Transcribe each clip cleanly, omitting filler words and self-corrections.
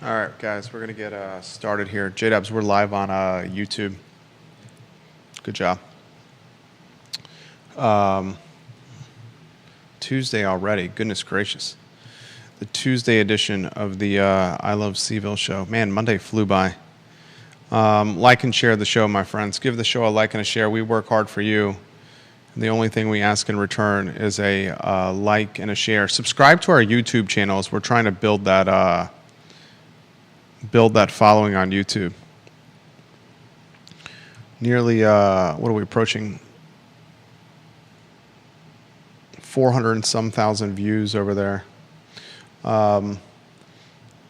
All right, guys, we're going to get started here. J-Dubs, we're live on YouTube. Good job. Tuesday already. Goodness gracious. The Tuesday edition of the I Love CVille show. Man, Monday flew by. Like and share the show, my friends. Give the show a like and a share. We work hard for you. And the only thing we ask in return is a like and a share. Subscribe to our YouTube channels. We're trying to build that following on YouTube. Nearly, what are we approaching? 400 and some thousand views over there.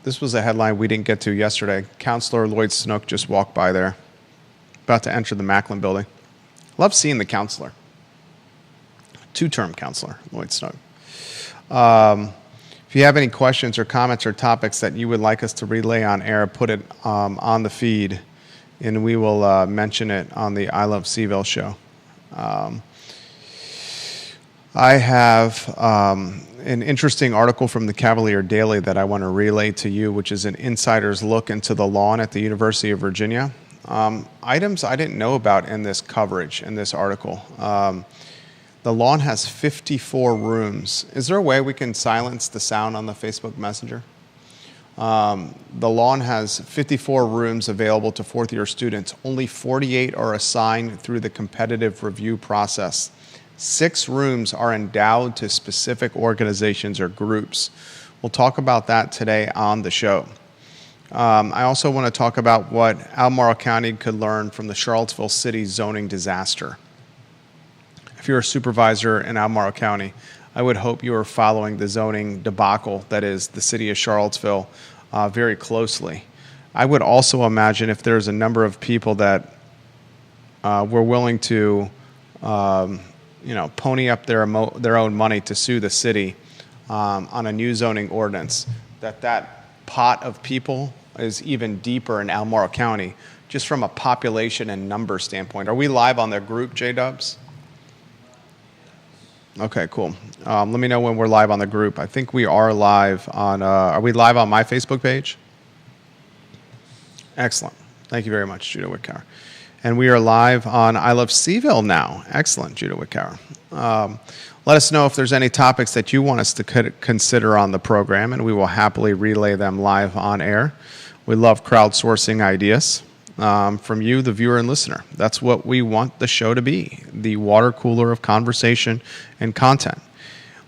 This was a headline we didn't get to yesterday. Counselor Lloyd Snook just walked by there, about to enter the Macklin building. Love seeing the counselor. Two-term counselor, Lloyd Snook. If you have any questions or comments or topics that you would like us to relay on air, put it on the feed, and we will mention it on the I Love CVille show. I have an interesting article from the Cavalier Daily that I want to relay to you, which is an insider's look into the lawn at the University of Virginia. Items I didn't know about in this coverage, in this article. The lawn has 54 rooms. Is there a way we can silence the sound on the Facebook Messenger? The lawn has 54 rooms available to fourth-year students. Only 48 are assigned through the competitive review process. 6 rooms are endowed to specific organizations or groups. We'll talk about that today on the show. I also want to talk about what Albemarle County could learn from the Charlottesville City zoning disaster. If you're a supervisor in Albemarle County, I would hope you are following the zoning debacle that is the city of Charlottesville very closely. I would also imagine if there's a number of people that were willing to pony up their own money to sue the city on a new zoning ordinance, that pot of people is even deeper in Albemarle County, just from a population and number standpoint. Are we live on their group, J-Dubs? Okay, cool. Let me know when we're live on the group. I think we are live on, are we live on my Facebook page? Excellent. Thank you very much, Judah Whitcower. And we are live on I Love CVille now. Excellent, Judah Whitcower. Let us know if there's any topics that you want us to consider on the program, and we will happily relay them live on air. We love crowdsourcing ideas from you, the viewer and listener. That's what we want the show to be, the water cooler of conversation and content.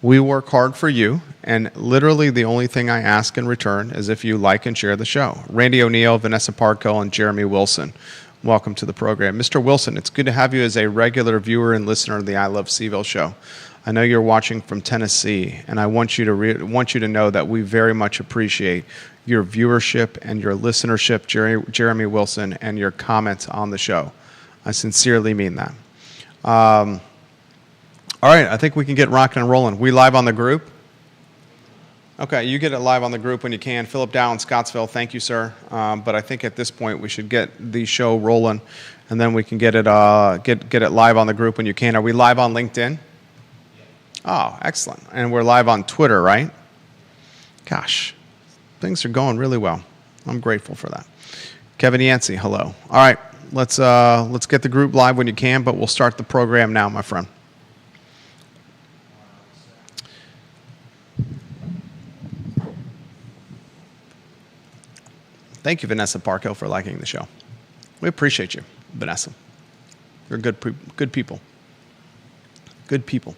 We work hard for you, and literally the only thing I ask in return is if you like and share the show. Randy O'Neill, Vanessa Parkhill, and Jeremy Wilson, welcome to the program. Mr. Wilson, it's good to have you as a regular viewer and listener of the I Love CVille show. I know you're watching from Tennessee, and I want you to know that we very much appreciate your viewership and your listenership, Jeremy Wilson, and your comments on the show. I sincerely mean that. All right, I think we can get rocking and rolling. We live on the group? Okay, you get it live on the group when you can. Philip Dow in Scottsville, thank you, sir. But I think at this point we should get the show rolling, and then we can get it live on the group when you can. Are we live on LinkedIn? Oh, excellent. And we're live on Twitter, right? Gosh, things are going really well. I'm grateful for that. Kevin Yancey, hello. All right, let's get the group live when you can, but we'll start the program now, my friend. Thank you, Vanessa Parkhill, for liking the show. We appreciate you, Vanessa. You're good people. Good people.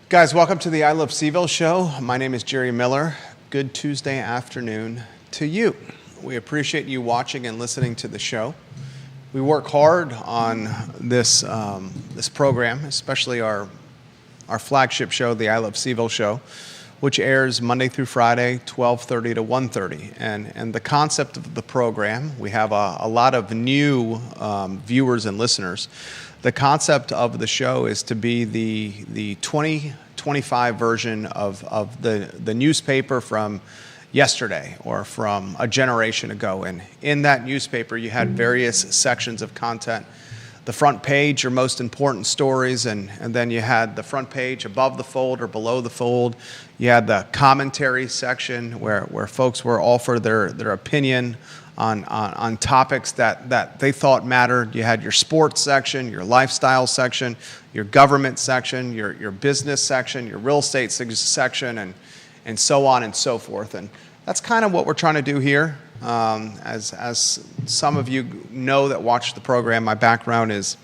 Guys, welcome to the I Love CVille show. My name is Jerry Miller. Good Tuesday afternoon to you. We appreciate you watching and listening to the show. We work hard on this program, especially our flagship show, the I Love CVille show, which airs Monday through Friday, 12:30 to 1:30. And the concept of the program, we have a lot of new viewers and listeners. The concept of the show is to be the 20 25 version of the newspaper from yesterday or from a generation ago. And in that newspaper, you had various sections of content. The front page, your most important stories, and then you had the front page above the fold or below the fold. You had the commentary section where folks were offered their opinion on topics that they thought mattered. You had your sports section, your lifestyle section, your government section, your business section, your real estate section, and so on and so forth. And that's kind of what we're trying to do here. As some of you know that watch the program, my background is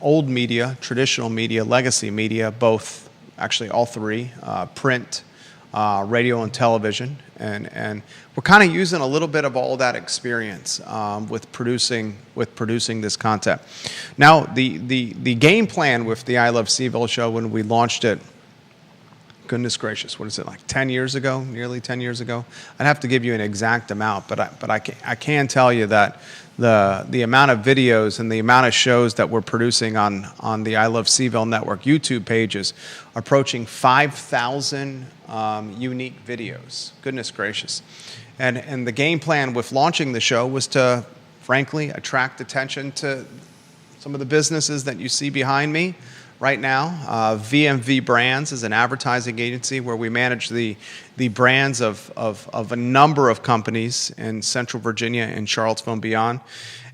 old media, traditional media, legacy media, both, actually all three, print, radio, and television. And we're kind of using a little bit of all that experience with producing this content. Now, the game plan with the I Love CVille show when we launched it, goodness gracious, what is it, like 10 years ago, nearly 10 years ago? I'd have to give you an exact amount, but I can tell you that the amount of videos and the amount of shows that we're producing on the I Love CVille Network YouTube pages are approaching 5,000 unique videos. Goodness gracious. And the game plan with launching the show was to, frankly, attract attention to some of the businesses that you see behind me right now. VMV Brands is an advertising agency where we manage the brands of a number of companies in Central Virginia and Charlottesville and beyond.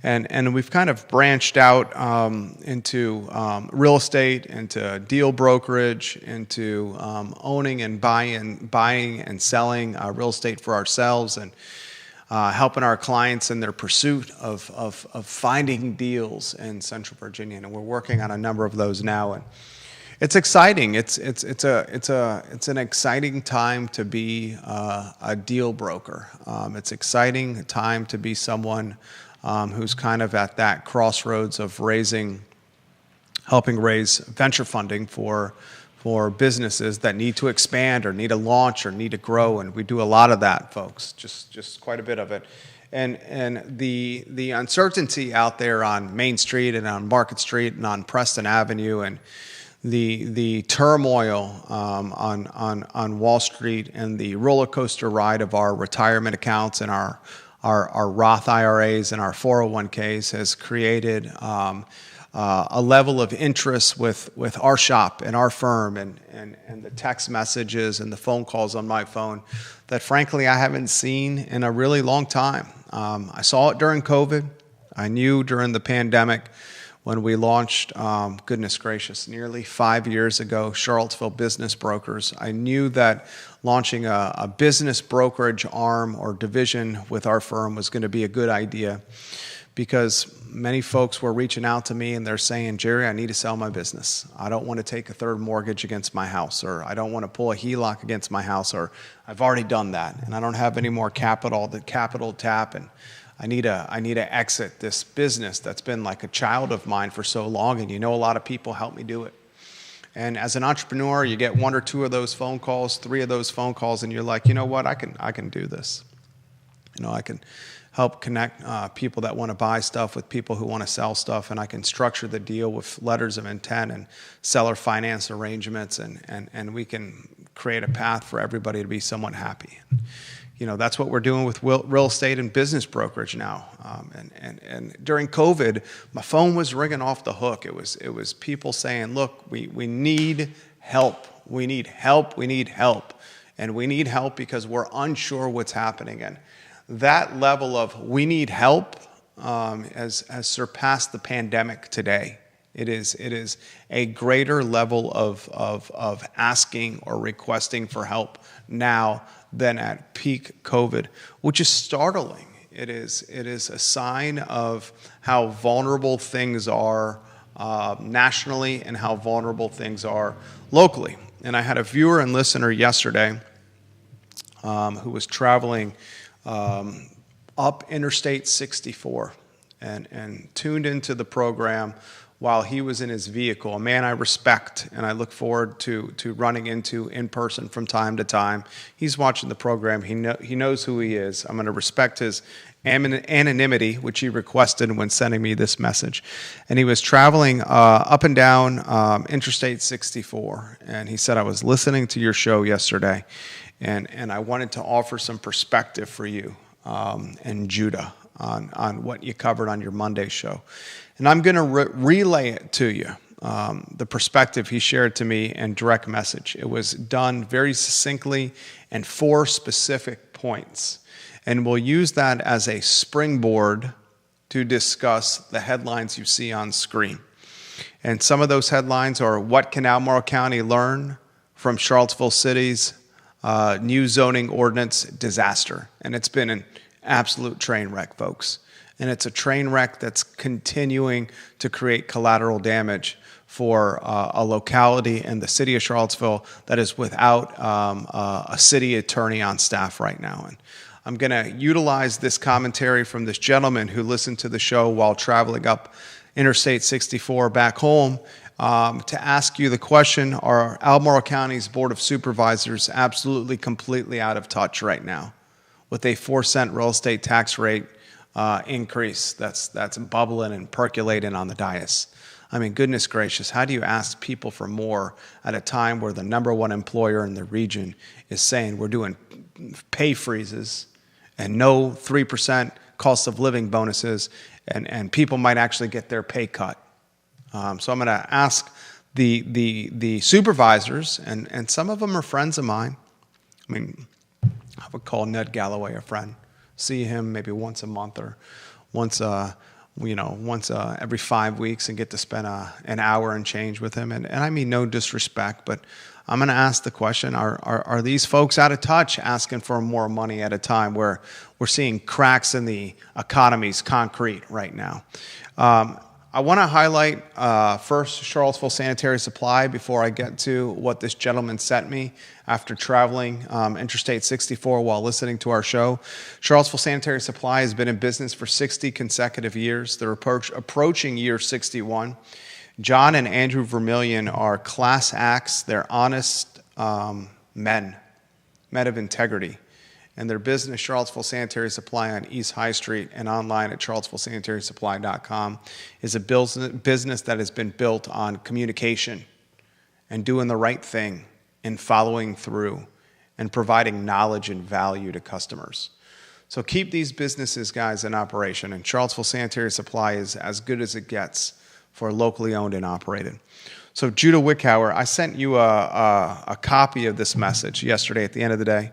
And we've kind of branched out into real estate, into deal brokerage, into owning and buying and selling real estate for ourselves, and helping our clients in their pursuit of finding deals in Central Virginia, and we're working on a number of those now, and it's exciting. It's an exciting time to be a deal broker. It's exciting time to be someone who's kind of at that crossroads of helping raise venture funding for businesses that need to expand or need to launch or need to grow, and we do a lot of that, folks, just quite a bit of it. And the uncertainty out there on Main Street and on Market Street and on Preston Avenue, and the turmoil on Wall Street, and the roller coaster ride of our retirement accounts and our Roth IRAs and our 401ks has created a level of interest with our shop and our firm, and the text messages and the phone calls on my phone that, frankly, I haven't seen in a really long time. I saw it during COVID. I knew during the pandemic when we launched, goodness gracious, nearly 5 years ago, Charlottesville Business Brokers. I knew that launching a business brokerage arm or division with our firm was going to be a good idea, because many folks were reaching out to me and they're saying, Jerry, I need to sell my business. I don't want to take a third mortgage against my house, or I don't want to pull a HELOC against my house, or I've already done that and I don't have any more capital tap, and I need to exit this business that's been like a child of mine for so long, and a lot of people help me do it. And as an entrepreneur, you get one or two of those phone calls, three of those phone calls, and you're like, you know what, I can do this. I can help connect people that want to buy stuff with people who want to sell stuff, and I can structure the deal with letters of intent and seller finance arrangements, and we can create a path for everybody to be somewhat happy. That's what we're doing with real estate and business brokerage now. And during COVID, my phone was ringing off the hook. It was people saying, look, we need help. We need help. We need help. And we need help because we're unsure what's happening. And that level of we need help has surpassed the pandemic today. It is a greater level of asking or requesting for help now than at peak COVID, which is startling. It is a sign of how vulnerable things are nationally and how vulnerable things are locally. And I had a viewer and listener yesterday who was traveling up Interstate 64 and tuned into the program while he was in his vehicle, a man I respect and I look forward to running into in person from time to time. He's watching the program. He knows who he is. I'm going to respect his anonymity, which he requested when sending me this message. And he was traveling up and down Interstate 64. And he said, I was listening to your show yesterday, and I wanted to offer some perspective for you and Judah on what you covered on your Monday show. And I'm going to relay it to you, the perspective he shared to me in direct message. It was done very succinctly and 4 specific points. And we'll use that as a springboard to discuss the headlines you see on screen. And some of those headlines are, what can Albemarle County learn from Charlottesville City's new zoning ordinance disaster? And it's been an absolute train wreck, folks. And it's a train wreck that's continuing to create collateral damage for a locality in the city of Charlottesville that is without a city attorney on staff right now. And I'm going to utilize this commentary from this gentleman who listened to the show while traveling up Interstate 64 back home to ask you the question, are Albemarle County's Board of Supervisors absolutely completely out of touch right now with a 4-cent real estate tax rate increase that's bubbling and percolating on the dais? I mean, goodness gracious, how do you ask people for more at a time where the number one employer in the region is saying we're doing pay freezes and no 3% cost of living bonuses, and people might actually get their pay cut? So I'm going to ask the supervisors, and some of them are friends of mine. I mean, I would call Ned Galloway a friend. See him maybe once a month or once every 5 weeks and get to spend an hour and change with him. And I mean no disrespect, but I'm going to ask the question, are these folks out of touch asking for more money at a time where we're seeing cracks in the economy's concrete right now? I want to highlight first Charlottesville Sanitary Supply before I get to what this gentleman sent me after traveling Interstate 64 while listening to our show. Charlottesville Sanitary Supply has been in business for 60 consecutive years. They're approaching year 61. John and Andrew Vermillion are class acts. They're honest men of integrity. And their business, Charlottesville Sanitary Supply on East High Street and online at charlottesvillesanitarysupply.com, is a business that has been built on communication and doing the right thing and following through and providing knowledge and value to customers. So keep these businesses, guys, in operation. And Charlottesville Sanitary Supply is as good as it gets for locally owned and operated. So Judah Wickhauer, I sent you a copy of this message yesterday at the end of the day.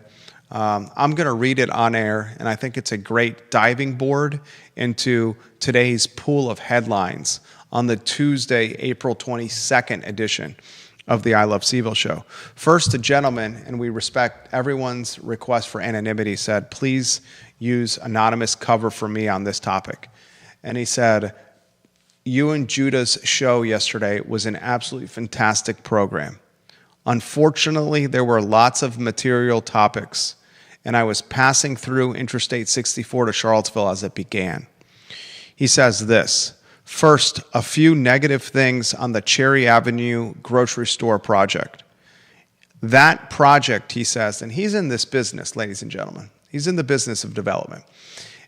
I'm going to read it on air, and I think it's a great diving board into today's pool of headlines on the Tuesday, April 22nd edition of the I Love CVille show. First, a gentleman, and we respect everyone's request for anonymity, said, please use anonymous cover for me on this topic. And he said, you and Judah's show yesterday was an absolutely fantastic program. Unfortunately, there were lots of material topics, and I was passing through Interstate 64 to Charlottesville as it began. He says this, first, a few negative things on the Cherry Avenue grocery store project. That project, he says, and he's in this business, ladies and gentlemen. He's in the business of development.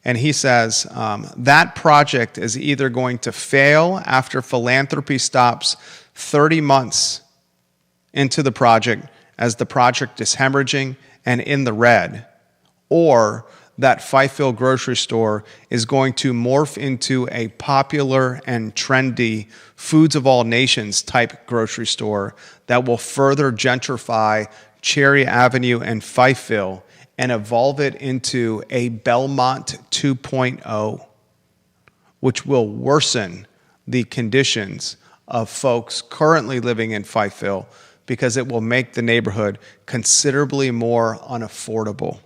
And he says, that project is either going to fail after philanthropy stops 30 months into the project as the project is hemorrhaging and in the red, or that CVille grocery store is going to morph into a popular and trendy Foods of All Nations type grocery store that will further gentrify Cherry Avenue and CVille and evolve it into a Belmont 2.0, which will worsen the conditions of folks currently living in CVille because it will make the neighborhood considerably more unaffordable.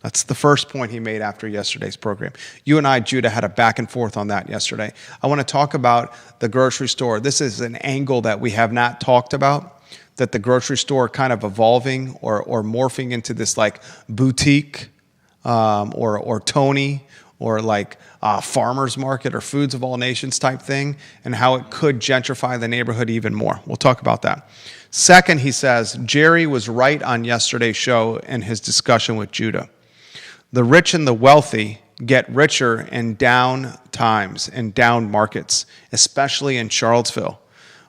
That's the first point he made after yesterday's program. You and I, Judah, had a back and forth on that yesterday. I want to talk about the grocery store. This is an angle that we have not talked about, that the grocery store kind of evolving or morphing into this like boutique or Tony or like farmers market or foods of all nations type thing, and how it could gentrify the neighborhood even more. We'll talk about that. Second, he says, Jerry was right on yesterday's show in his discussion with Judah. The rich and the wealthy get richer in down times and down markets, especially in Charlottesville.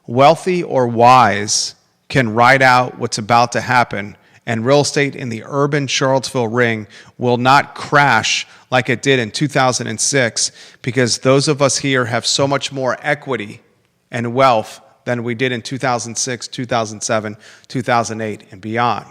Wealthy or wise can ride out what's about to happen, and real estate in the urban Charlottesville ring will not crash like it did in 2006, because those of us here have so much more equity and wealth than we did in 2006, 2007, 2008, and beyond.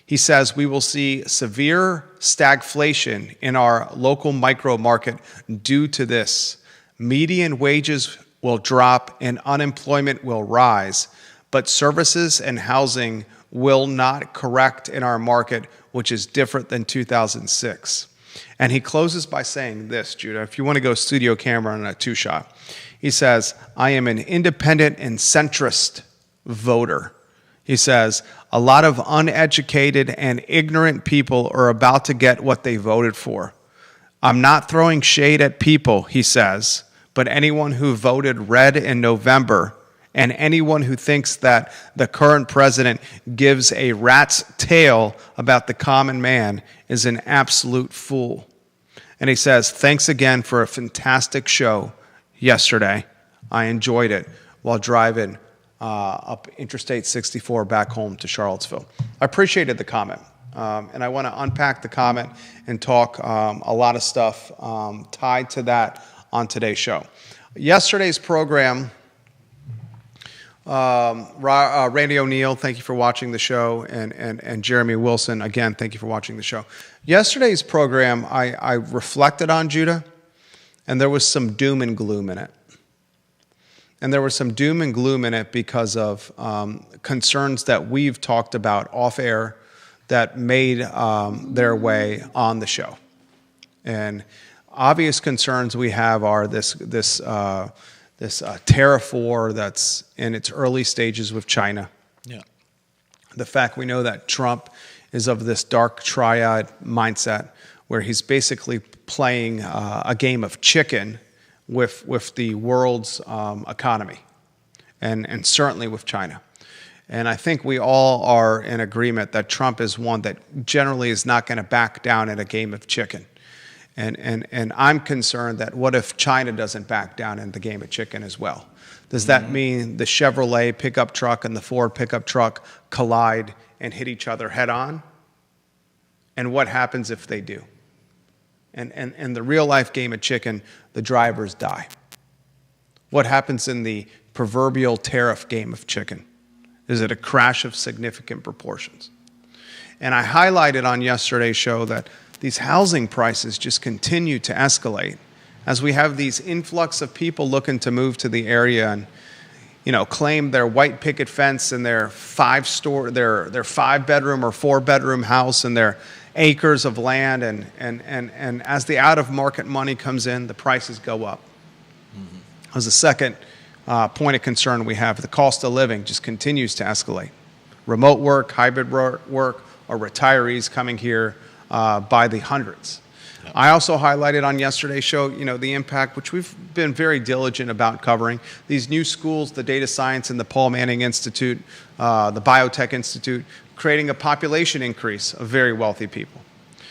He says we will see severe stagflation in our local micro market due to this. Median wages will drop and unemployment will rise, but services and housing will not correct in our market, which is different than 2006. And he closes by saying this, Judah, if you want to go studio camera on a two-shot. He says, I am an independent and centrist voter. He says, a lot of uneducated and ignorant people are about to get what they voted for. I'm not throwing shade at people, he says, but anyone who voted red in November and anyone who thinks that the current president gives a rat's tail about the common man is an absolute fool. And he says, thanks again for a fantastic show yesterday. I enjoyed it while driving up Interstate 64 back home to Charlottesville. I appreciated the comment, and I want to unpack the comment and talk a lot of stuff tied to that on today's show. Yesterday's program, Randy O'Neill, thank you for watching the show, and Jeremy Wilson, again, thank you for watching the show. Yesterday's program, I reflected on Judah, and there was some doom and gloom in it. And there was some doom and gloom in it because of concerns that we've talked about off air that made their way on the show. And obvious concerns we have are this tariff war that's in its early stages with China. Yeah. The fact we know that Trump is of this dark triad mindset where he's basically playing a game of chicken with the world's economy, and certainly with China. And I think we all are in agreement that Trump is one that generally is not going to back down in a game of chicken. And I'm concerned that what if China doesn't back down in the game of chicken as well? Does that mean the Chevrolet pickup truck and the Ford pickup truck collide and hit each other head on? And what happens if they do? And the real life game of chicken, the drivers die. What happens in the proverbial tariff game of chicken? Is it a crash of significant proportions? And I highlighted on yesterday's show that these housing prices just continue to escalate as we have these influx of people looking to move to the area and, claim their white picket fence and their their 5-bedroom or 4-bedroom house and their acres of land, and as the out-of-market money comes in, the prices go up. As the second point of concern we have, the cost of living just continues to escalate. Remote work, hybrid work, or retirees coming here by the hundreds. Yep. I also highlighted on yesterday's show, the impact, which we've been very diligent about covering, these new schools, the Data Science and the Paul Manning Institute, the Biotech Institute, creating a population increase of very wealthy people.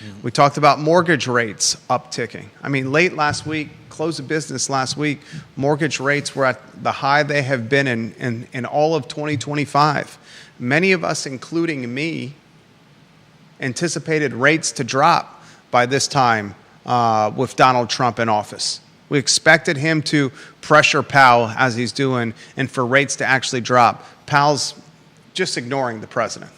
Mm-hmm. We talked about mortgage rates upticking. I mean, late last week, close of business last week, mortgage rates were at the high they have been in all of 2025. Many of us, including me, anticipated rates to drop by this time with Donald Trump in office. We expected him to pressure Powell as he's doing and for rates to actually drop. Powell's just ignoring the president.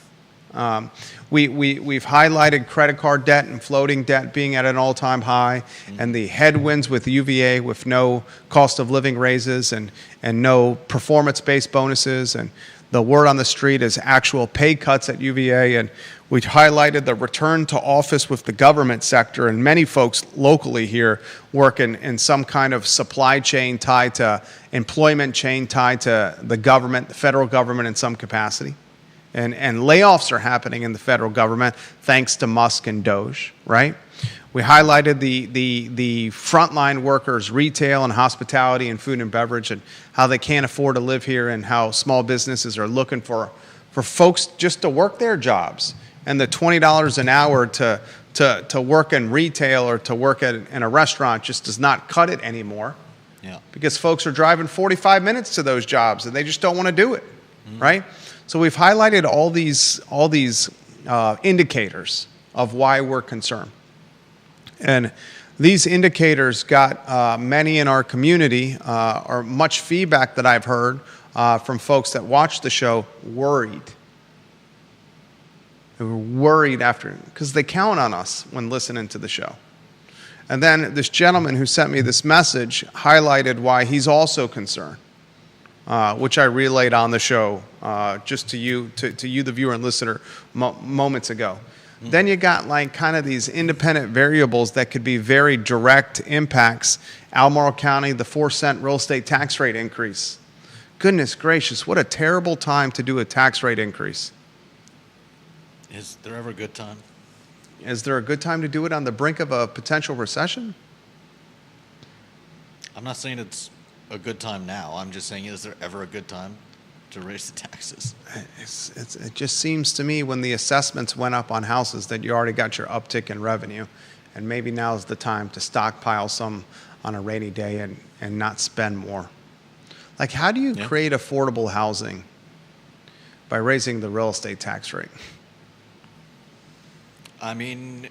We've highlighted credit card debt and floating debt being at an all-time high, and the headwinds with UVA with no cost of living raises and no performance-based bonuses, and the word on the street is actual pay cuts at UVA. And we highlighted the return to office with the government sector, and many folks locally here work in some kind of supply chain tied to employment chain tied to the government, the federal government in some capacity. And layoffs are happening in the federal government thanks to Musk and Doge, right? We highlighted the frontline workers, retail and hospitality and food and beverage, and how they can't afford to live here, and how small businesses are looking for folks just to work their jobs. And the $20 an hour to work in retail or to work in a restaurant just does not cut it anymore. Yeah. Because folks are driving 45 minutes to those jobs and they just don't want to do it, right? So we've highlighted all these indicators of why we're concerned. And these indicators got many in our community, or much feedback that I've heard from folks that watch the show, worried. They were worried because they count on us when listening to the show. And then this gentleman who sent me this message highlighted why he's also concerned, which I relayed on the show just to you, the viewer and listener, moments ago. Then you got like kind of these independent variables that could be very direct impacts. Albemarle County, the 4-cent real estate tax rate increase. Goodness gracious, what a terrible time to do a tax rate increase. Is there ever a good time? Is there a good time to do it on the brink of a potential recession? I'm not saying it's a good time now. I'm just saying, is there ever a good time to raise the taxes? It just seems to me when the assessments went up on houses that you already got your uptick in revenue, and maybe now is the time to stockpile some on a rainy day and not spend more. Like, how do you create affordable housing by raising the real estate tax rate? I mean,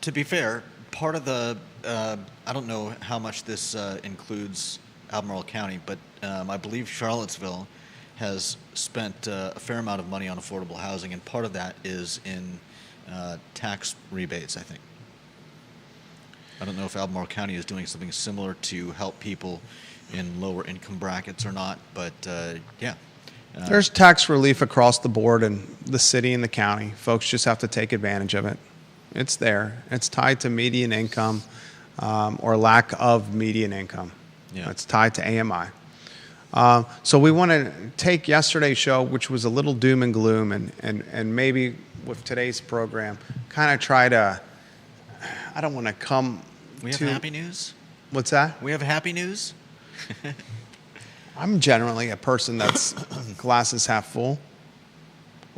to be fair, part of the, I don't know how much this includes Albemarle County, but I believe Charlottesville has spent a fair amount of money on affordable housing, and part of that is in tax rebates, I think. I don't know if Albemarle County is doing something similar to help people in lower income brackets or not, but yeah. There's tax relief across the board in the city and the county. Folks just have to take advantage of it. It's there. It's tied to median income or lack of median income. Yeah. It's tied to AMI. So we want to take yesterday's show, which was a little doom and gloom, and maybe with today's program, kind of try to, I don't want to come We have happy news? What's that? We have happy news? I'm generally a person that's glasses half full.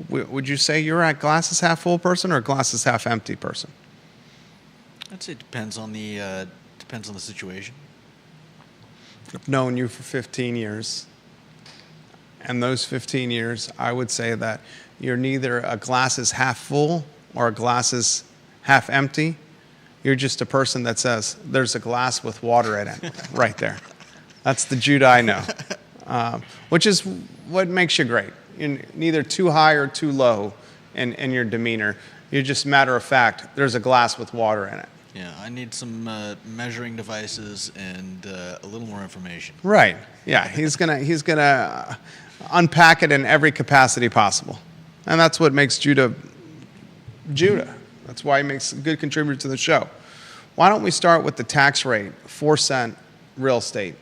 Would you say you're a glasses half full person or a glasses half empty person? I'd say it depends on the situation. I've known you for 15 years. And those 15 years, I would say that you're neither a glasses half full or a glasses half empty. You're just a person that says, there's a glass with water in it, right there. That's the Judah I know, which is what makes you great. You're neither too high or too low in your demeanor. You're just matter of fact, there's a glass with water in it. Yeah, I need some measuring devices and a little more information. Right. Yeah, he's gonna unpack it in every capacity possible, and that's what makes Judah. That's why he makes a good contributor to the show. Why don't we start with the tax rate, 4-cent real estate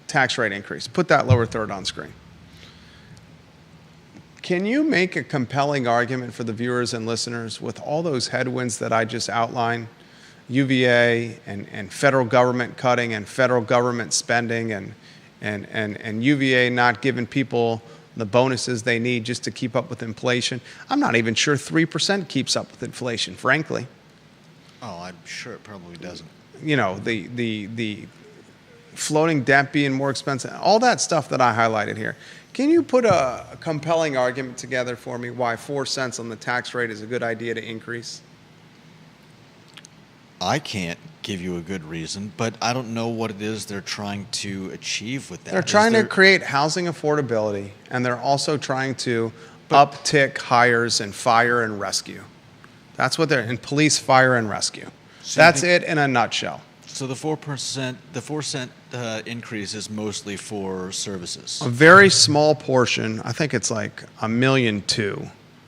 tax rate increase? Put that lower third on screen. Can you make a compelling argument for the viewers and listeners with all those headwinds that I just outlined? UVA and federal government cutting and federal government spending and UVA not giving people the bonuses they need just to keep up with inflation. I'm not even sure 3% keeps up with inflation, frankly. Oh, I'm sure it probably doesn't. You know, the floating debt being more expensive, all that stuff that I highlighted here. Can you put a compelling argument together for me why 4 cents on the tax rate is a good idea to increase? I can't give you a good reason, but I don't know what it is they're trying to achieve with that. They're trying to create housing affordability, and they're also trying to uptick hires in fire and rescue. That's what they're in police, fire, and rescue. So that's it in a nutshell. So the 4% increase is mostly for services. A very small portion, I think it's like $1.2 million.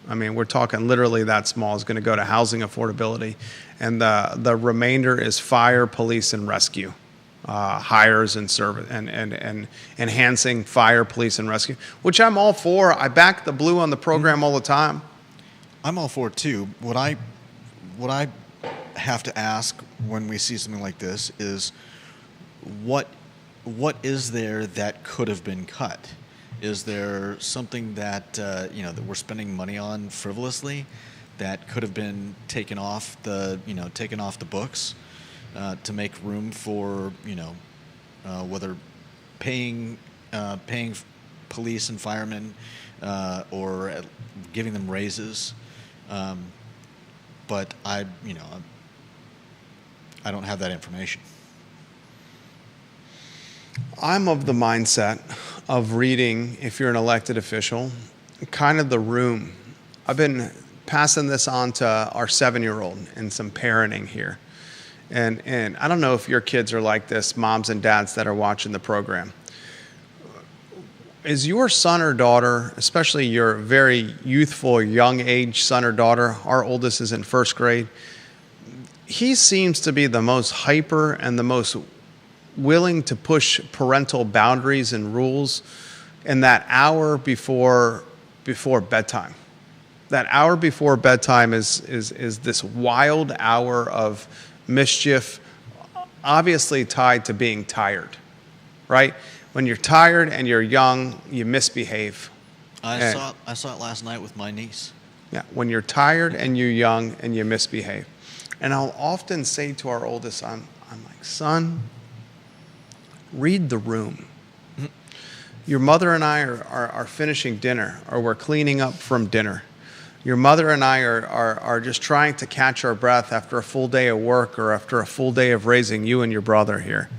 I mean, we're talking literally that small is going to go to housing affordability, and the remainder is fire, police, and rescue hires and service and enhancing fire, police, and rescue, which I'm all for. I back the blue on the program all the time. I'm all for it too. What I have to ask when we see something like this is, what is there that could have been cut? Is there something that that we're spending money on frivolously that could have been taken off the books to make room for whether paying police and firemen or giving them raises? But I don't have that information. I'm of the mindset of reading, if you're an elected official, kind of the room. I've been passing this on to our 7-year-old and some parenting here. And I don't know if your kids are like this, moms and dads that are watching the program. Is your son or daughter, especially your very youthful, young age son or daughter, our oldest is in 1st grade, he seems to be the most hyper and the most willing to push parental boundaries and rules in that hour before bedtime. That hour before bedtime is this wild hour of mischief, obviously tied to being tired, right? When you're tired and you're young, you misbehave. I saw it last night with my niece. Yeah, when you're tired and you're young and you misbehave. And I'll often say to our oldest, I'm like, son, read the room. Your mother and I are finishing dinner, or we're cleaning up from dinner. Your mother and I are just trying to catch our breath after a full day of work or after a full day of raising you and your brother here.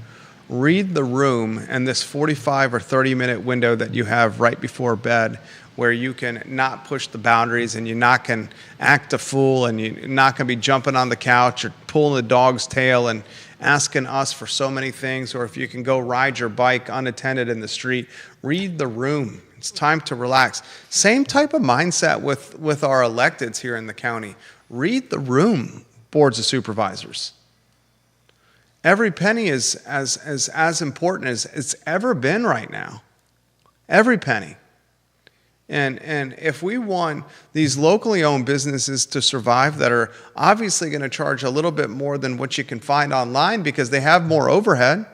Read the room and this 45 or 30-minute window that you have right before bed, where you can not push the boundaries and you not can act a fool and you're not going to be jumping on the couch or pulling the dog's tail and asking us for so many things, or if you can go ride your bike unattended in the street. Read the room. It's time to relax. Same type of mindset with our electeds here in the county. Read the room, boards of supervisors. Every penny is as important as it's ever been right now. Every penny. And if we want these locally owned businesses to survive that are obviously going to charge a little bit more than what you can find online because they have more overhead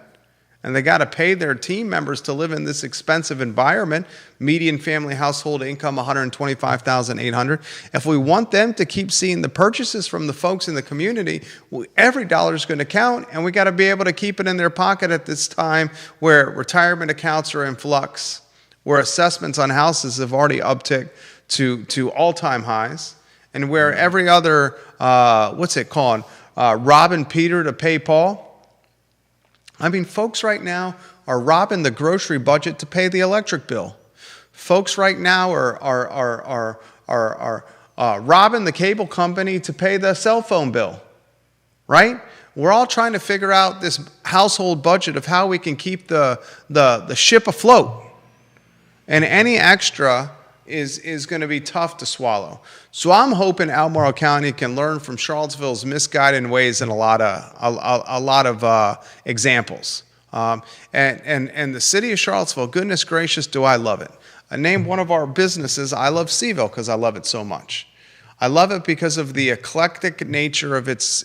and they got to pay their team members to live in this expensive environment, median family household income $125,800. If we want them to keep seeing the purchases from the folks in the community, every dollar is going to count, and we got to be able to keep it in their pocket at this time where retirement accounts are in flux, where assessments on houses have already upticked to all-time highs, and where every other, robbing Peter to pay Paul. I mean, folks right now are robbing the grocery budget to pay the electric bill. Folks right now are robbing the cable company to pay the cell phone bill, right? We're all trying to figure out this household budget of how we can keep the ship afloat. And any extra is going to be tough to swallow. So I'm hoping Albemarle County can learn from Charlottesville's misguided ways in a lot of examples. And the city of Charlottesville, goodness gracious, do I love it. I named one of our businesses I Love CVille because I love it so much. I love it because of the eclectic nature of its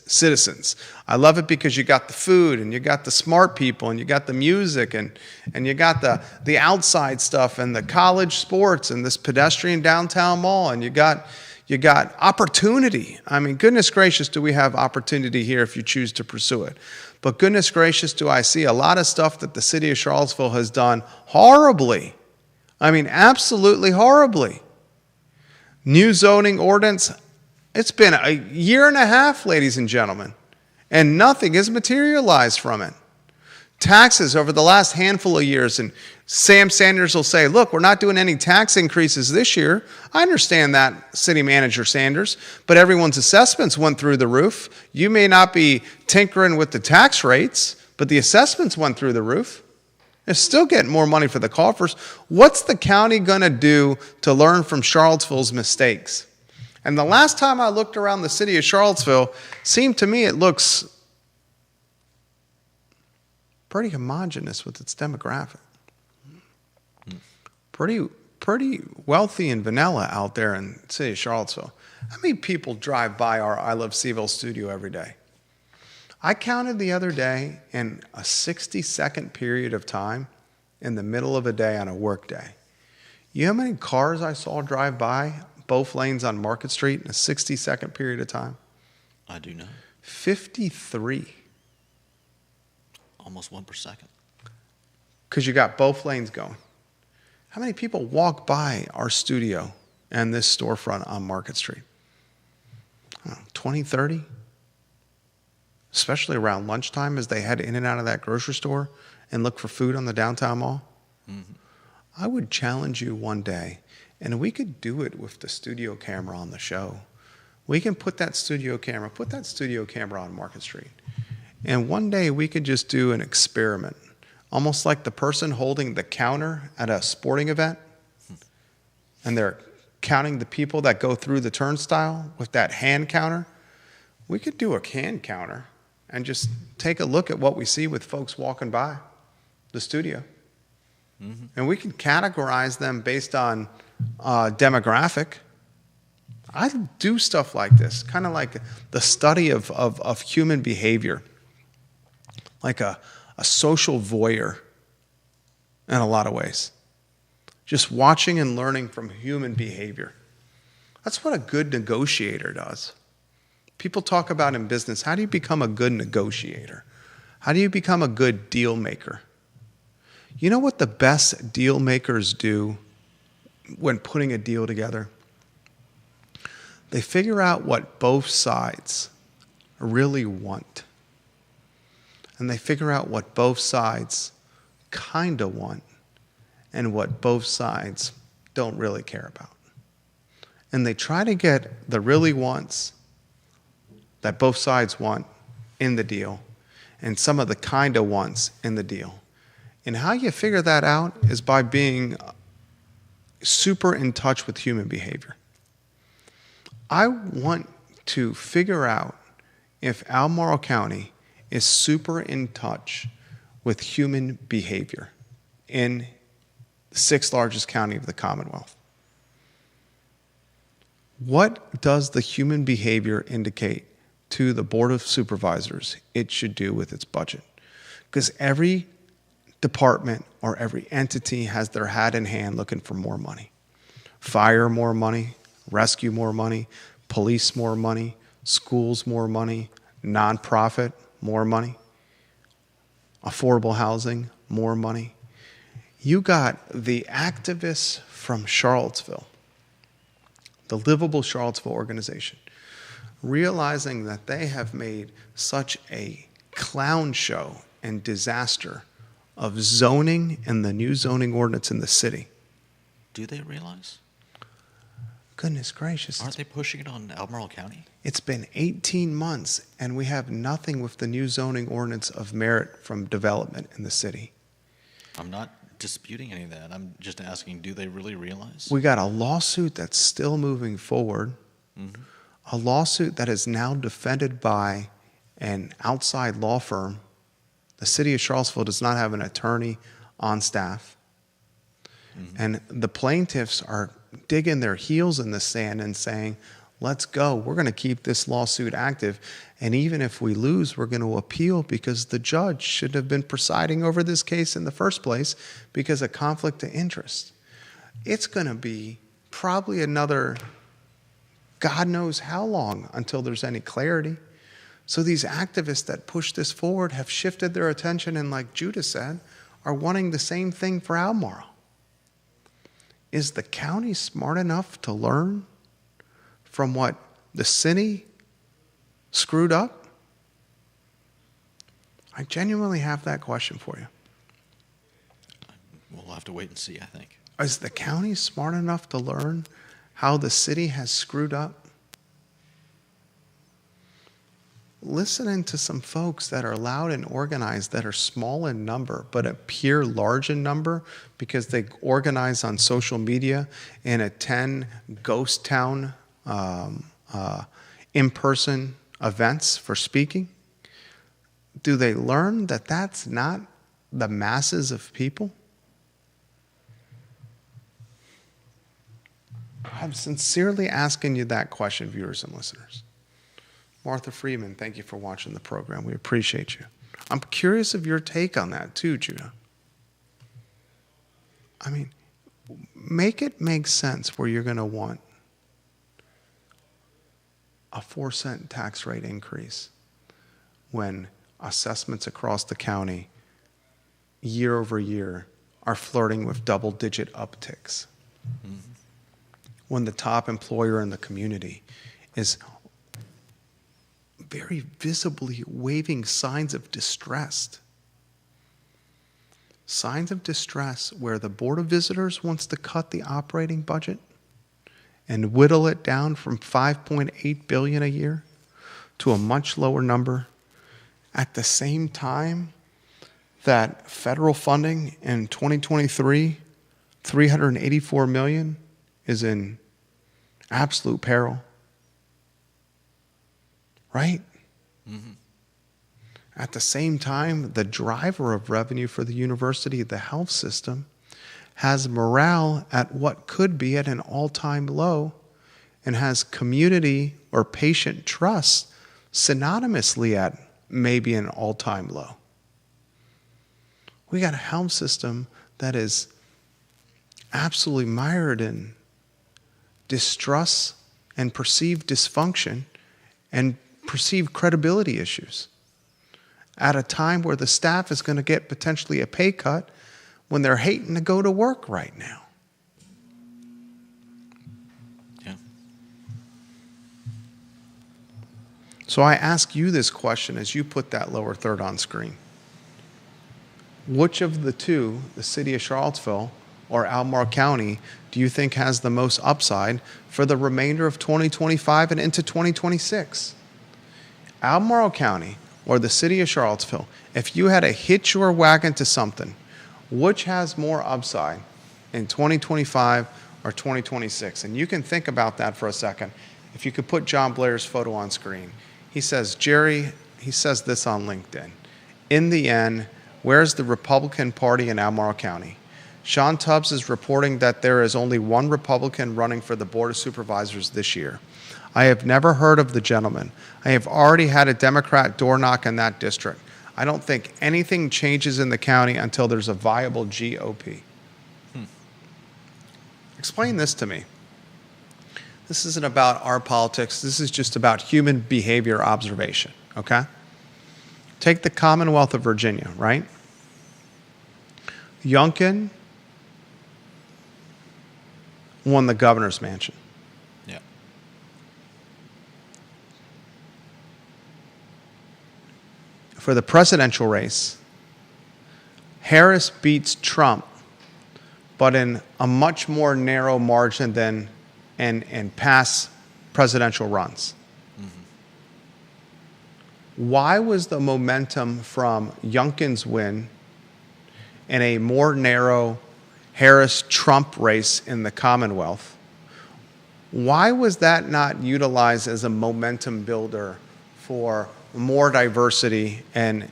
citizens. I love it because you got the food, and you got the smart people, and you got the music, and you got the outside stuff, and the college sports, and this pedestrian downtown mall, and you got opportunity. I mean, goodness gracious, do we have opportunity here if you choose to pursue it. But goodness gracious, do I see a lot of stuff that the city of Charlottesville has done horribly. I mean, absolutely horribly. New zoning ordinance, it's been a year and a half, ladies and gentlemen, and nothing has materialized from it. Taxes over the last handful of years, and Sam Sanders will say, look, we're not doing any tax increases this year. I understand that, City Manager Sanders, but everyone's assessments went through the roof. You may not be tinkering with the tax rates, but the assessments went through the roof. They're still getting more money for the coffers. What's the county going to do to learn from Charlottesville's mistakes? And the last time I looked around the city of Charlottesville, seemed to me it looks pretty homogenous with its demographic. Pretty pretty wealthy and vanilla out there in the city of Charlottesville. How many people drive by our I Love CVille studio every day? I counted the other day in a 60-second period of time in the middle of a day on a work day. You know how many cars I saw drive by both lanes on Market Street in a 60-second period of time? I do know. 53. Almost one per second. Because you got both lanes going. How many people walk by our studio and this storefront on Market Street? I don't know, 20, 30? Especially around lunchtime as they head in and out of that grocery store and look for food on the downtown mall. Mm-hmm. I would challenge you one day, and we could do it with the studio camera on the show. We can put that studio camera on Market Street. And one day we could just do an experiment, almost like the person holding the counter at a sporting event, and they're counting the people that go through the turnstile with that hand counter. We could do a hand counter and just take a look at what we see with folks walking by the studio. Mm-hmm. And we can categorize them based on demographic. I do stuff like this, kind of like the study of human behavior, like a social voyeur in a lot of ways. Just watching and learning from human behavior. That's what a good negotiator does. People talk about in business, how do you become a good negotiator? How do you become a good deal maker? You know what the best deal makers do when putting a deal together? They figure out what both sides really want. And they figure out what both sides kind of want and what both sides don't really care about. And they try to get the really wants that both sides want in the deal and some of the kind of wants in the deal. And how you figure that out is by being super in touch with human behavior. I want to figure out if Albemarle County is super in touch with human behavior in the sixth largest county of the Commonwealth. What does the human behavior indicate to the Board of Supervisors it should do with its budget? Because every department or every entity has their hat in hand looking for more money. Fire more money, rescue more money, police more money, schools more money, nonprofit more money, affordable housing more money. You got the activists from Charlottesville, the Livable Charlottesville organization, realizing that they have made such a clown show and disaster of zoning and the new zoning ordinance in the city. Do they realize? Goodness gracious. Aren't they pushing it on Albemarle County? It's been 18 months, and we have nothing with the new zoning ordinance of merit from development in the city. I'm not disputing any of that. I'm just asking, do they really realize? We got a lawsuit that's still moving forward, a lawsuit that is now defended by an outside law firm. The city of Charlottesville does not have an attorney on staff. And the plaintiffs are digging their heels in the sand and saying, let's go. We're going to keep this lawsuit active. And even if we lose, we're going to appeal because the judge should have been presiding over this case in the first place because of conflict of interest. It's going to be probably another God knows how long until there's any clarity. So these activists that push this forward have shifted their attention and, like Judah said, are wanting the same thing for Albemarle. Is the county smart enough to learn from what the city screwed up? I genuinely have that question for you. We'll have to wait and see, I think. Is the county smart enough to learn how the city has screwed up? Listening to some folks that are loud and organized, that are small in number, but appear large in number because they organize on social media and attend ghost town in-person events for speaking. Do they learn that that's not the masses of people? I'm sincerely asking you that question, viewers and listeners. Martha Freeman, thank you for watching the program. We appreciate you. I'm curious of your take on that too, Judah. I mean, make it make sense where you're going to want a 4-cent tax rate increase when assessments across the county year over year are flirting with double-digit upticks. Mm-hmm. When the top employer in the community is very visibly waving signs of distress. Signs of distress where the Board of Visitors wants to cut the operating budget and whittle it down from $5.8 billion a year to a much lower number at the same time that federal funding in 2023, $384 million, is in absolute peril. Right? Mm-hmm. At the same time, the driver of revenue for the university, the health system, has morale at what could be at an all-time low and has community or patient trust synonymously at maybe an all-time low. We got a health system that is absolutely mired in distrust and perceived dysfunction and perceived credibility issues at a time where the staff is going to get potentially a pay cut when they're hating to go to work right now. Yeah. So I ask you this question as you put that lower third on screen. Which of the two, the city of Charlottesville or Albemarle County, do you think has the most upside for the remainder of 2025 and into 2026? Albemarle County or the city of Charlottesville, if you had to hitch your wagon to something, which has more upside in 2025 or 2026? And you can think about that for a second. If you could put John Blair's photo on screen. He says, Jerry, he says this on LinkedIn. In the end, where's the Republican Party in Albemarle County? Sean Tubbs is reporting that there is only one Republican running for the Board of Supervisors this year. I have never heard of the gentleman. I have already had a Democrat door knock in that district. I don't think anything changes in the county until there's a viable GOP. Explain this to me. This isn't about our politics. This is just about human behavior observation, okay? Take the Commonwealth of Virginia, right? Youngkin won the governor's mansion. Yeah. For the presidential race, Harris beats Trump, but in a much more narrow margin than in past presidential runs. Mm-hmm. Why was the momentum from Youngkin's win in a more narrow Harris-Trump race in the Commonwealth, why was that not utilized as a momentum builder for more diversity in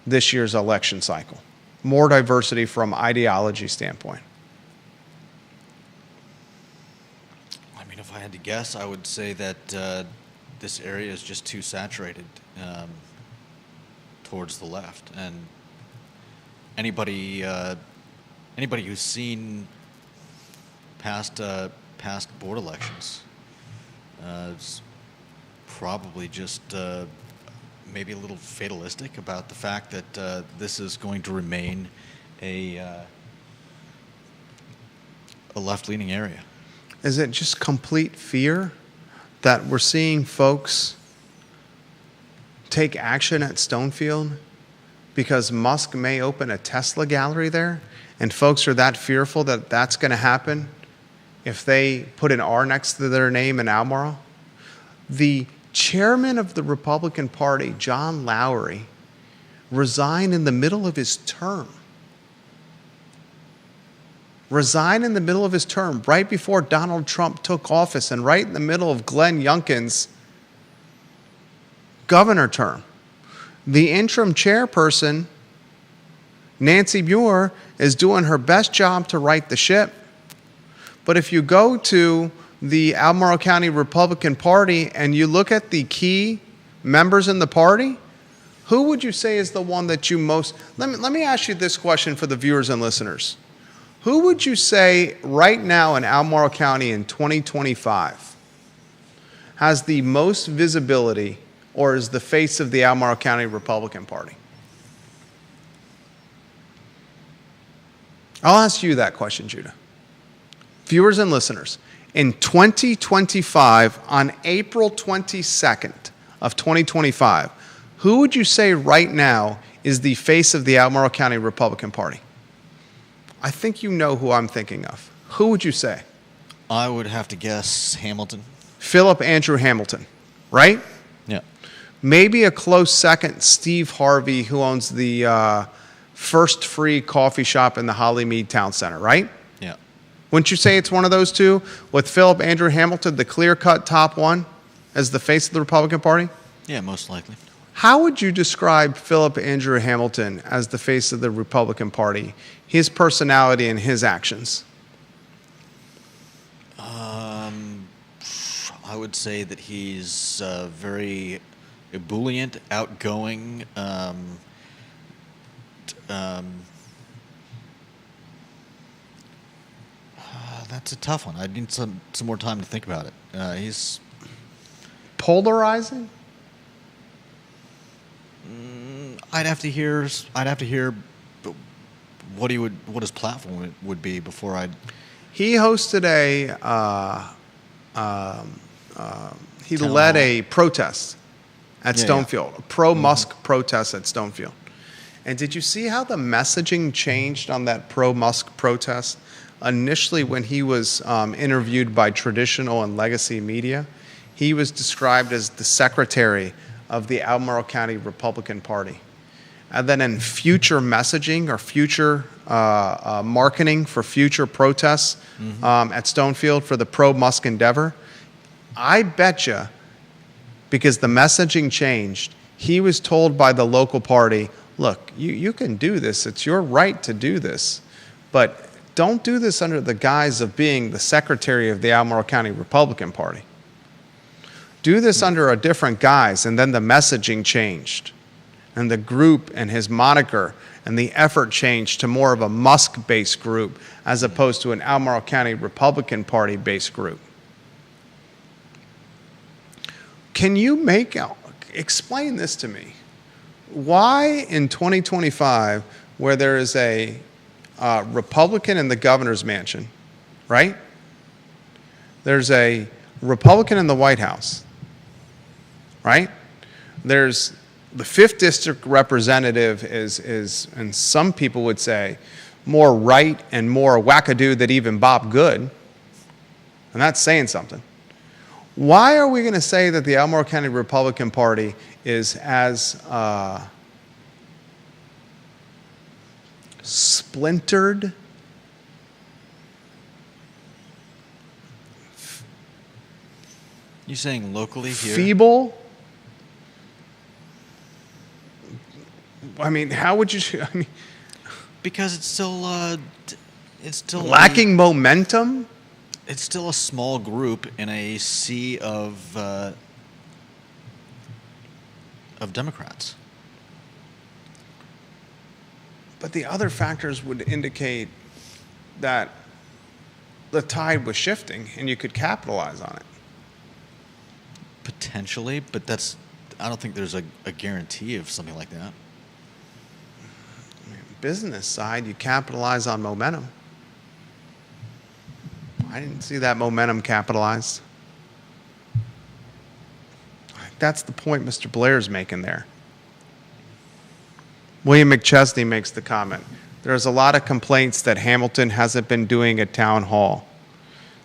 this year's election cycle? More diversity from ideology standpoint. I mean, if I had to guess, I would say that this area is just too saturated towards the left. And anybody who's seen past board elections is probably just maybe a little fatalistic about the fact that this is going to remain a left-leaning area. Is it just complete fear that we're seeing folks take action at Stonefield because Musk may open a Tesla gallery there, and folks are that fearful that that's going to happen if they put an R next to their name in Albemarle? The chairman of the Republican Party, John Lowry, resigned in the middle of his term. Resigned in the middle of his term, right before Donald Trump took office and right in the middle of Glenn Youngkin's governor term. The interim chairperson, Nancy Muir, is doing her best job to right the ship. But if you go to the Albemarle County Republican Party and you look at the key members in the party, who would you say is the one that you most... Let me ask you this question for the viewers and listeners. Who would you say right now in Albemarle County in 2025 has the most visibility or is the face of the Albemarle County Republican Party? I'll ask you that question, Judah. Viewers and listeners, in 2025, on April 22nd of 2025, who would you say right now is the face of the Albemarle County Republican Party? I think you know who I'm thinking of. Who would you say? I would have to guess Hamilton. Philip Andrew Hamilton, right? Yeah. Maybe a close second, Steve Harvey, who owns the First Free coffee shop in the Hollymead Town Center, right? Yeah. Wouldn't you say it's one of those two, with Philip Andrew Hamilton, the clear-cut top one, as the face of the Republican Party? Yeah, most likely. How would you describe Philip Andrew Hamilton as the face of the Republican Party, his personality and his actions? I would say that he's very ebullient, outgoing. That's a tough one. I need some more time to think about it. He's polarizing. I'd have to hear what his platform would be before I'd. He hosted he led a protest at Stonefield, a pro-Musk protest at Stonefield. And did you see how the messaging changed on that pro-Musk protest? Initially, when he was interviewed by traditional and legacy media, he was described as the secretary of the Albemarle County Republican Party. And then in future messaging or future marketing for future protests at Stonefield for the pro-Musk endeavor, I bet you, because the messaging changed, he was told by the local party, look, you can do this. It's your right to do this. But don't do this under the guise of being the secretary of the Albemarle County Republican Party. Do this under a different guise. And then the messaging changed. And the group and his moniker and the effort changed to more of a Musk-based group as opposed to an Albemarle County Republican Party-based group. Can you explain this to me? Why in 2025, where there is a Republican in the governor's mansion, right? There's a Republican in the White House, right? There's the 5th District representative is, and some people would say, more right and more wackadoo than even Bob Good. And that's saying something. Why are we going to say that the Albemarle County Republican Party is as splintered, you saying locally here? feeble? I mean, how would you? I mean, because it's still lacking momentum. It's still a small group in a sea of Democrats. But the other factors would indicate that the tide was shifting and you could capitalize on it. Potentially, but I don't think there's a guarantee of something like that. Business side, you capitalize on momentum. I didn't see that momentum capitalized. That's the point Mr. Blair's making there. William McChesney makes the comment. There's a lot of complaints that Hamilton hasn't been doing at town hall.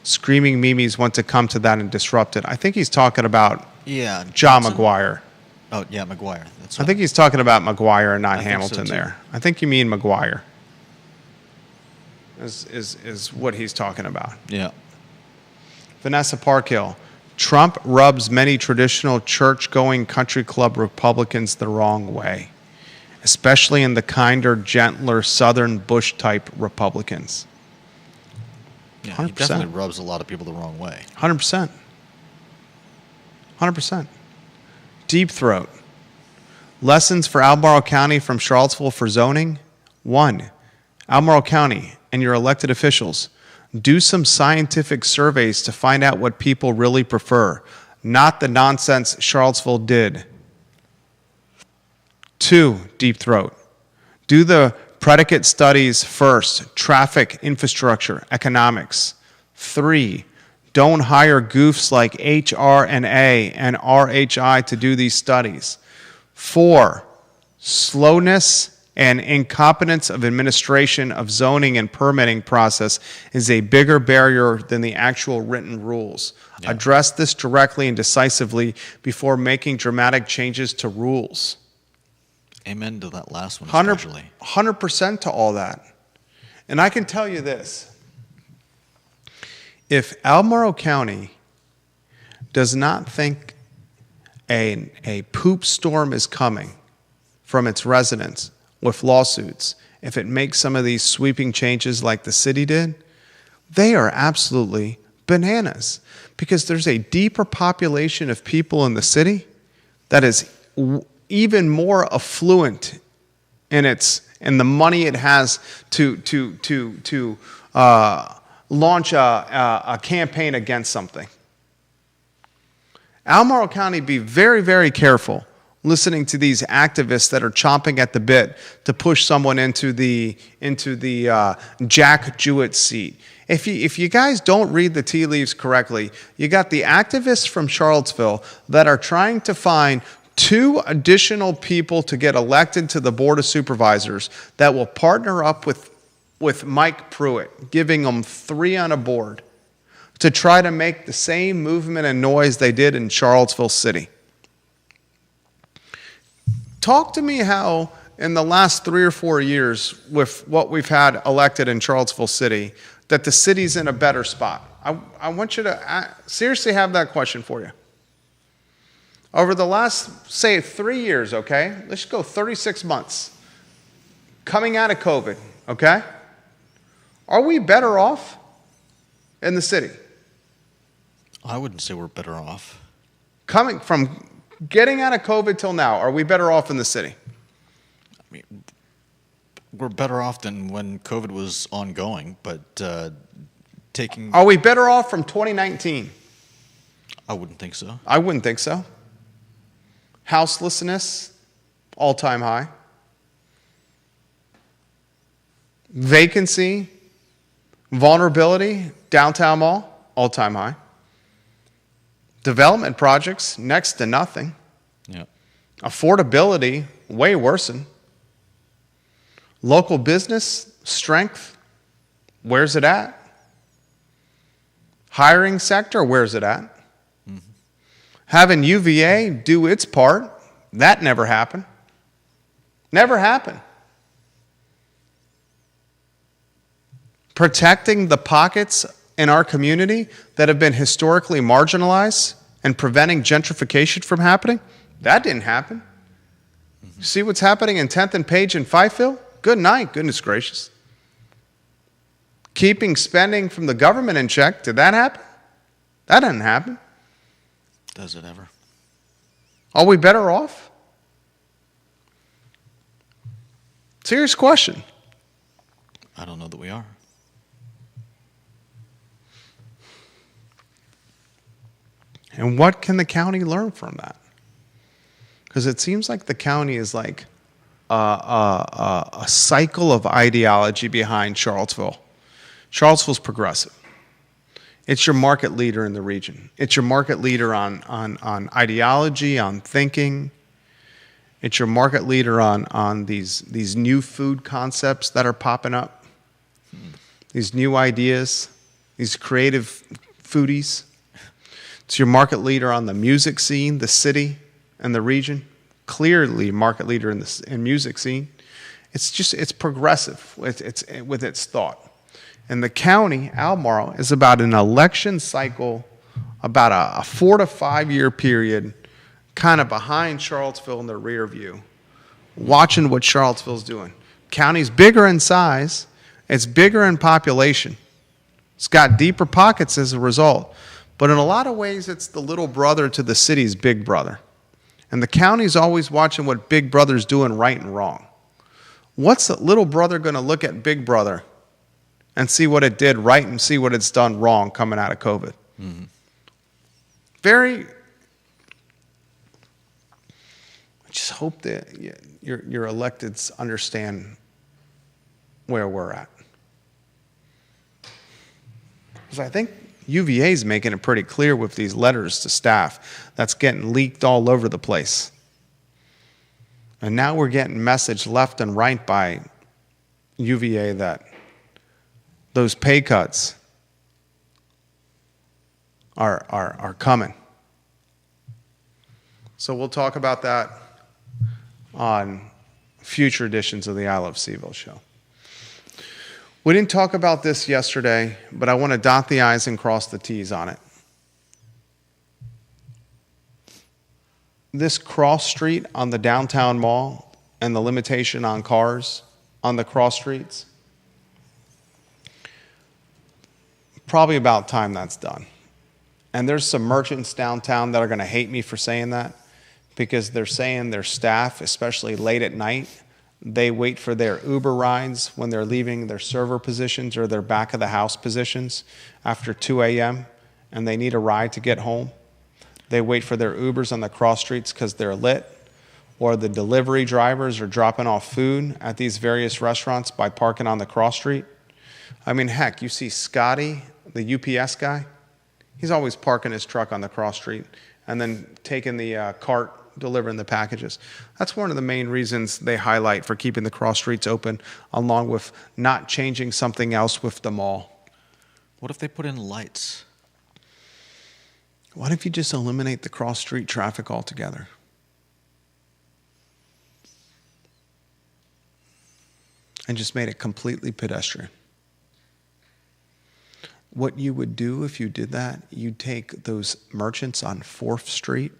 Screaming Mimis want to come to that and disrupt it. I think he's talking about John McGuire. Oh, yeah, McGuire. That's I think he's talking about McGuire and not Hamilton so there. I think you mean McGuire is what he's talking about. Yeah. Vanessa Parkhill. Trump rubs many traditional church-going country club Republicans the wrong way, especially in the kinder, gentler Southern Bush-type Republicans. Yeah, 100%. he definitely rubs a lot of people the wrong way. 100%. 100%. Deep Throat. Lessons for Albemarle County from Charlottesville for zoning. 1. Albemarle County and your elected officials, do some scientific surveys to find out what people really prefer, not the nonsense Charlottesville did. 2. Deep Throat. Do the predicate studies first: traffic, infrastructure, economics. 3. Don't hire goofs like HR&A and RHI to do these studies. 4. Slowness and incompetence of administration of zoning and permitting process is a bigger barrier than the actual written rules. Yeah. Address this directly and decisively before making dramatic changes to rules. Amen to that last one especially. 100% to all that. And I can tell you this. If Albemarle County does not think a poop storm is coming from its residents with lawsuits, if it makes some of these sweeping changes like the city did, they are absolutely bananas. Because there's a deeper population of people in the city that is even more affluent in the money it has to launch a campaign against something. Albemarle County, be very, very careful listening to these activists that are chomping at the bit to push someone into the Jack Jewett seat. If you guys don't read the tea leaves correctly, you got the activists from Charlottesville that are trying to find 2 additional people to get elected to the Board of Supervisors that will partner up with Mike Pruitt, giving them 3 on a board to try to make the same movement and noise they did in Charlottesville City. Talk to me how in the last 3 or 4 years with what we've had elected in Charlottesville City, that the city's in a better spot. I want you to seriously have that question for you. Over the last, say, 3 years, okay? Let's go 36 months. Coming out of COVID, okay? Are we better off in the city? I wouldn't say we're better off. Coming from getting out of COVID till now, are we better off in the city? I mean, we're better off than when COVID was ongoing, but taking... Are we better off from 2019? I wouldn't think so. I wouldn't think so. Houselessness, all-time high. Vacancy, vulnerability, downtown mall, all-time high. Development projects, next to nothing. Yeah. Affordability, way worsened. Local business, strength, where's it at? Hiring sector, where's it at? Mm-hmm. Having UVA do its part, that never happened. Never happened. Protecting the pockets in our community that have been historically marginalized and preventing gentrification from happening, that didn't happen. Mm-hmm. See what's happening in 10th and Page in Fifeville? Good night, goodness gracious. Keeping spending from the government in check, did that happen? That didn't happen. Does it ever? Are we better off? Serious question. I don't know that we are. And what can the county learn from that? Because it seems like the county is like a cycle of ideology behind Charlottesville. Charlottesville's progressive. It's your market leader in the region. It's your market leader on ideology, on thinking. It's your market leader on these new food concepts that are popping up, these new ideas, these creative foodies. It's your market leader on the music scene, the city, and the region. Clearly market leader in the music scene. It's progressive with its thought. And the county, Albemarle, is about an election cycle, about a 4 to 5 year period, kind of behind Charlottesville in the rear view, watching what Charlottesville's doing. County's bigger in size. It's bigger in population. It's got deeper pockets as a result. But in a lot of ways, it's the little brother to the city's big brother. And the county's always watching what big brother's doing right and wrong. What's the little brother going to look at big brother and see what it did right and see what it's done wrong coming out of COVID? Mm-hmm. I just hope that your electeds understand where we're at. Because I think UVA is making it pretty clear with these letters to staff that's getting leaked all over the place. And now we're getting message left and right by UVA that those pay cuts are coming. So we'll talk about that on future editions of the I Love CVille show. We didn't talk about this yesterday, but I want to dot the I's and cross the T's on it. This cross street on the downtown mall and the limitation on cars on the cross streets, probably about time that's done. And there's some merchants downtown that are going to hate me for saying that, because they're saying their staff, especially late at night, they wait for their Uber rides when they're leaving their server positions or their back of the house positions after 2 a.m. and they need a ride to get home. They wait for their Ubers on the cross streets because they're lit, or the delivery drivers are dropping off food at these various restaurants by parking on the cross street. I mean, heck, you see Scotty, the UPS guy, he's always parking his truck on the cross street and then taking the cart, delivering the packages. That's one of the main reasons they highlight for keeping the cross streets open, along with not changing something else with the mall. What if they put in lights? What if you just eliminate the cross street traffic altogether? And just made it completely pedestrian. What you would do if you did that, you'd take those merchants on 4th Street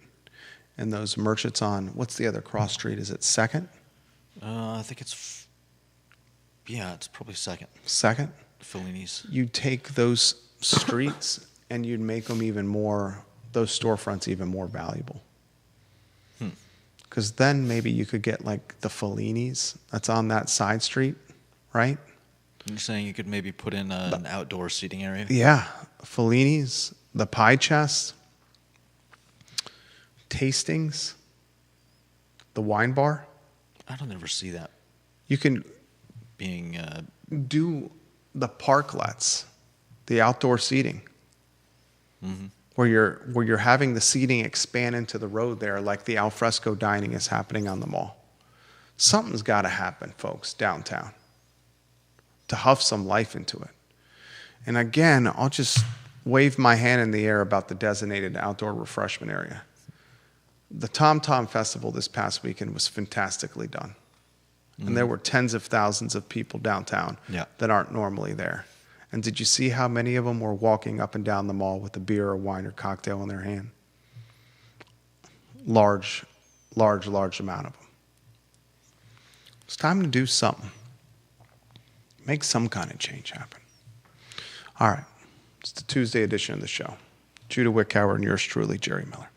and those merchants on, what's the other cross street? Is it 2nd? I think it's probably 2nd. 2nd? Fellini's. You'd take those streets and you'd make them even more, those storefronts even more valuable. Because then maybe you could get like the Fellini's that's on that side street, right? You're saying you could maybe put in an outdoor seating area? Yeah. Fellini's, the pie chest, tastings, the wine bar. I don't ever see that. You can being do the parklets, the outdoor seating, where you're having the seating expand into the road there, like the alfresco dining is happening on the mall. Something's got to happen, folks, downtown, to huff some life into it. And again, I'll just wave my hand in the air about the designated outdoor refreshment area. The Tom Tom Festival this past weekend was fantastically done. And there were tens of thousands of people downtown that aren't normally there. And did you see how many of them were walking up and down the mall with a beer or wine or cocktail in their hand? Large amount of them. It's time to do something. Make some kind of change happen. All right. It's the Tuesday edition of the show. Judah Wickower and yours truly, Jerry Miller.